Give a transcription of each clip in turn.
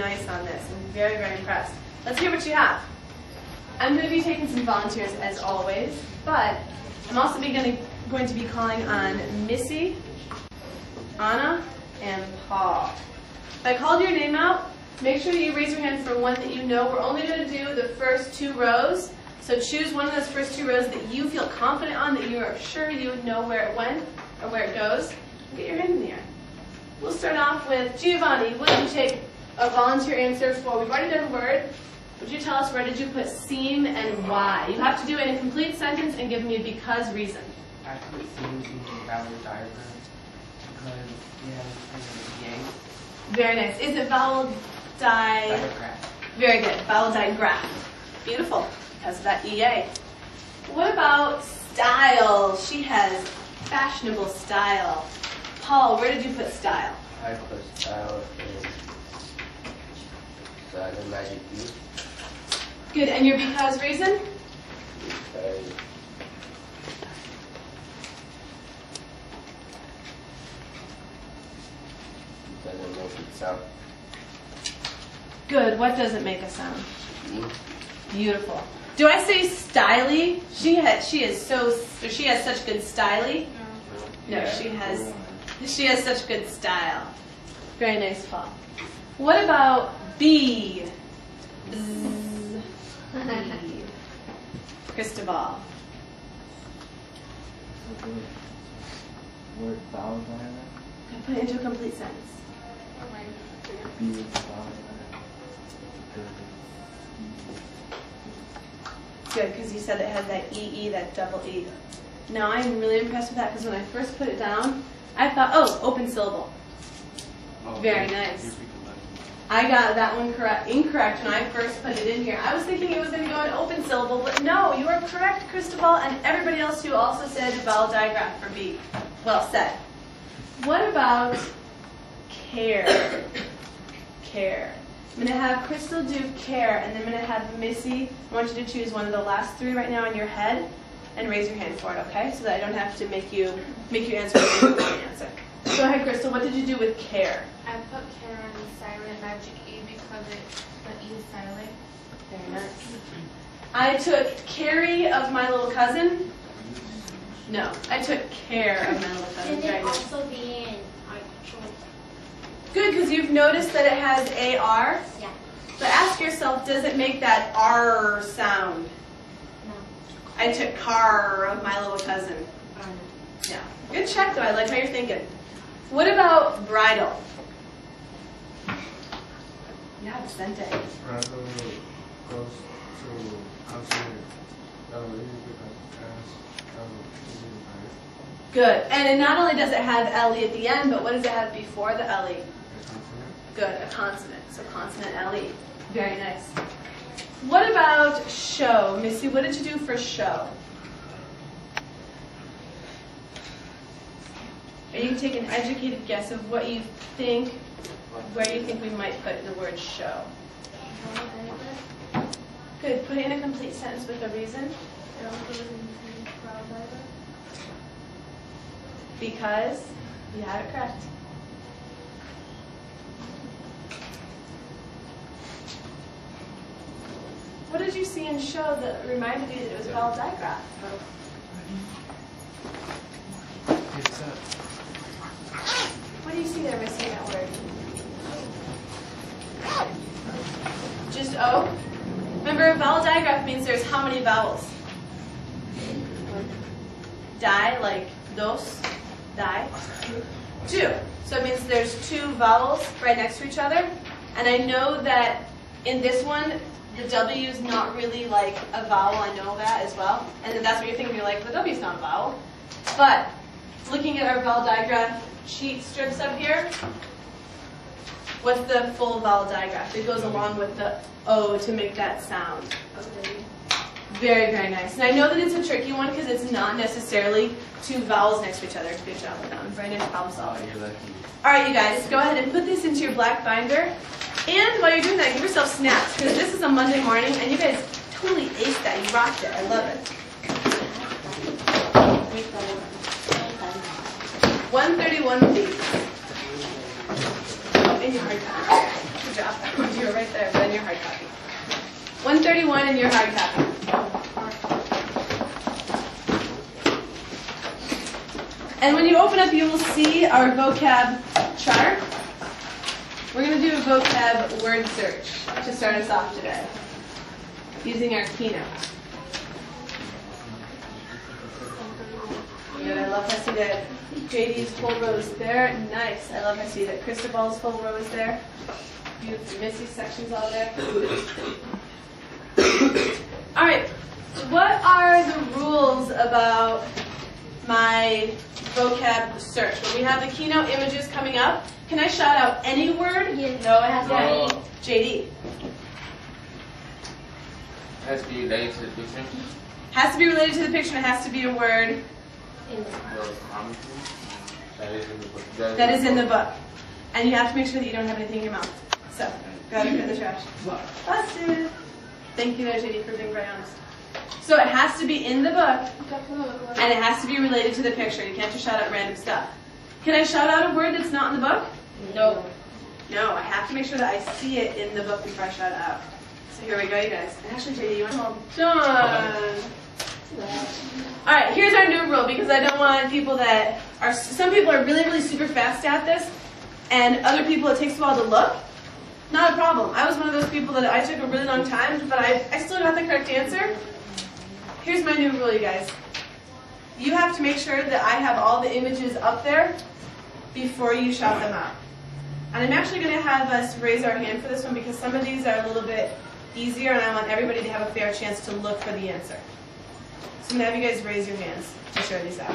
nice on this. I'm very, very impressed. Let's hear what you have. I'm going to be taking some volunteers as always, but I'm also going to be calling on Missy, Anna, and Paul. If I called your name out, make sure that you raise your hand for one that you know. We're only going to do the first 2 rows, so choose one of those first 2 rows that you feel confident on, that you are sure you know where it went or where it goes. Get your hand in the air. We'll start off with Giovanni. What did you take a volunteer answer for? We've already done a word. Would you tell us where did you put seam and why? You have to do it in a complete sentence and give me a because reason. I put seam in the vowel diagram because, yeah, Very nice. Is it vowel diagram? Very good. Vowel digraph. Beautiful. Because of that EA. What about style? She has fashionable style. Paul, where did you put style? I put style in the magic view. Good. And your because reason? Because it doesn't make it sound. Good. What doesn't make a sound? Me. Beautiful. Do I say styly? She has such good styly. No, Yeah. she has such good style. Very nice, Paul. What about B? Bzz. B. Cristobal. Word vowel diagram. Put it into a complete sentence. B is vowel Good, because you said it had that EE, that double E. Now I'm really impressed with that because when I first put it down, I thought, oh, open syllable. Very nice. I got that one incorrect when I first put it in here. I was thinking it was going to go in open syllable, but no, you are correct, Cristobal, and everybody else who also said vowel digraph for B. Well said. What about care? Care. I'm going to have Crystal do care, and then I'm going to have Missy. I want you to choose one of the last 3 right now in your head, and raise your hand for it, okay? So that I don't have to make you answer the wrong answer. Go ahead, Crystal. What did you do with care? I put care on the silent magic E because the E is silent. Very nice. I took carry of my little cousin. No, I took care of my little cousin. Can Very it nice. also be in actual? Good, because you've noticed that it has AR. Yeah. But ask yourself, does it make that R sound? No. I took car of my little cousin. Yeah. Good check, though. I like how you're thinking. What about bridal? Yeah, Vicente. Bridal goes to consonant LE because it has Good. And not only does it have LE at the end, but what does it have before the LE? consonant. Good, a consonant. So consonant LE. Very nice. What about show? Missy, what did you do for show? Or you can take an educated guess of what you think, where you think we might put the word show. Good. Put it in a complete sentence with a reason. Because you had it correct. What did you see in show that reminded you that it was vowel digraph? It's What do you see there by seeing that word? Just O? Remember, vowel digraph means there's how many vowels? Die, like dos, die. 2. So it means there's 2 vowels right next to each other. And I know that in this one, the W is not really like a vowel. I know that as well. And then that's what you're thinking. You're like, the W is not a vowel. But looking at our vowel digraph sheet strips up here, what's the full vowel digraph? It goes along with the O to make that sound. Very, very nice. And I know that it's a tricky one because it's not necessarily 2 vowels next to each other. Good job with that one. Very nice problem solving. All right, you guys, go ahead and put this into your black binder. And while you're doing that, give yourself snaps because this is a Monday morning and you guys totally aced that. You rocked it. I love it. 131, please. Oh, in your hard time. Good job. 0 right there, but in your hard copy. 131 in your hard copy. And when you open up, you will see our vocab chart. We're going to do a vocab word search to start us off today, using our keynote. Good, I love how I see that JD's full row is there. Nice. I love how I see that Cristobal's full row is there. Beautiful. Missy's section's all there. All right. What are the rules about my vocab search? When we have the keynote images coming up, can I shout out any word? Yes. No, it has to be JD. Has to be related to the picture. Has to be related to the picture and it has to be a word that is in the book. And you have to make sure that you don't have anything in your mouth. So, go ahead and put it in the trash. Busted. Thank you, JD, for being very honest. So it has to be in the book, and it has to be related to the picture. You can't just shout out random stuff. Can I shout out a word that's not in the book? No. No, I have to make sure that I see it in the book before I shout it out. So here we go, you guys. And actually, JD, you want to done. All right, here's our new rule, because I don't want people that are, some people are really, really super fast at this, and other people it takes a while to look. Not a problem. I was one of those people that I took a really long time, but I still got the correct answer. Here's my new rule, you guys. You have to make sure that I have all the images up there before you shout them out. And I'm actually going to have us raise our hand for this one because some of these are a little bit easier and I want everybody to have a fair chance to look for the answer. So I'm going to have you guys raise your hands to share these out.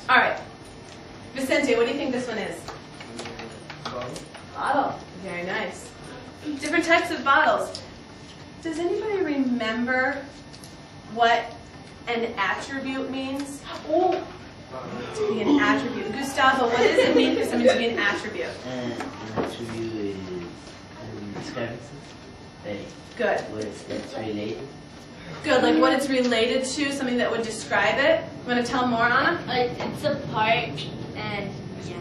All right. Vicente, what do you think this one is? Bottle. Very nice. Different types of bottles. Does anybody remember what an attribute means? Oh, to be an attribute. Gustavo, what does it mean for something to be an attribute? An attribute is discrepancy. Good. What it's related. Good, like what it's related to, something that would describe it. You want to tell more, Anna? Like it's a part and yeah.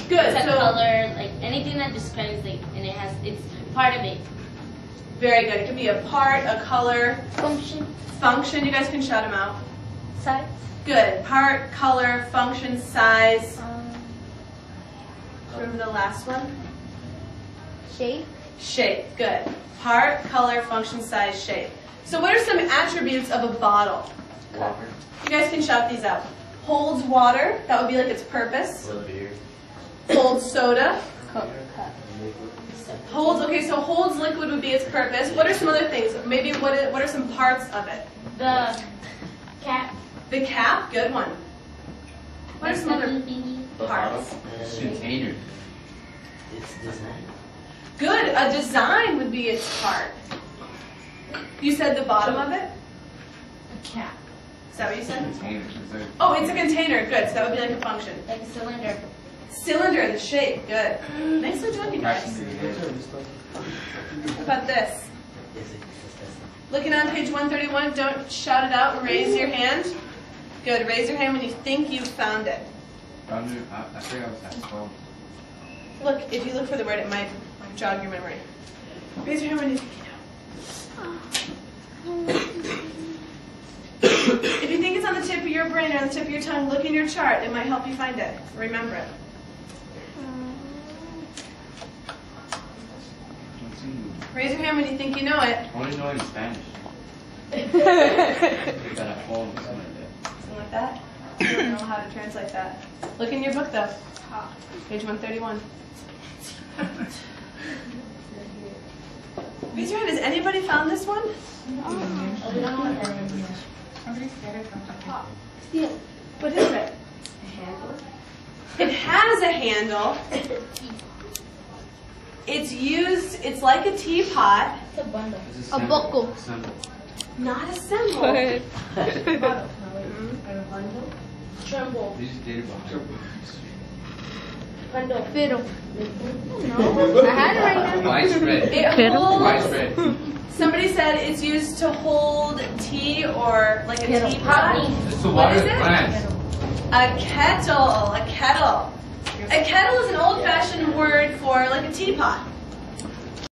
Good. It's a So color, like anything that describes like and it's part of it. very good. It could be a part, a color, Function, function. You guys can shout them out. size, Good. Part, color, function, size. Remember the last one? shape. Shape. Good. Part, color, function, size, shape. So what are some attributes of a bottle? Water. You guys can shout these out. Holds water. That would be like its purpose. Beer. Holds soda. Holds, okay, so holds liquid would be its purpose. What are some other things? Maybe what are some parts of it? The cap. The cap, good one. What are some other parts? Container. It's design. Good, a design would be its part. You said the bottom of it? A cap. Is that what you said? Container. Oh, it's a container, good, so that would be like a function. Like a cylinder. Cylinder, the shape, good. Nicely done, you guys. How about this? Looking on page 131, don't shout it out, raise your hand. Good, raise your hand when you think you found it. I think I was at 12. Look, if you look for the word, it might jog your memory. Raise your hand when you think you know. If you think it's on the tip of your brain or on the tip of your tongue, look in your chart. It might help you find it. Remember it. Raise your hand when you think you know it. I only know it in Spanish. That I hold something like that. Something like that. I don't know how to translate that. Look in your book, though. Page 131. Raise your hand. Has anybody found this one? What is it? It has a handle. It's used, it's like a teapot. It's a bundle. A buckle. Not a symbol. Tremble. You just did it behind. Bundle. Fiddle. No. I had it right now. Widespread. It holds, Widespread. somebody said it's used to hold tea or like a teapot. It's a What water is it? plant. A kettle. A kettle. A kettle is an old-fashioned word for like a teapot.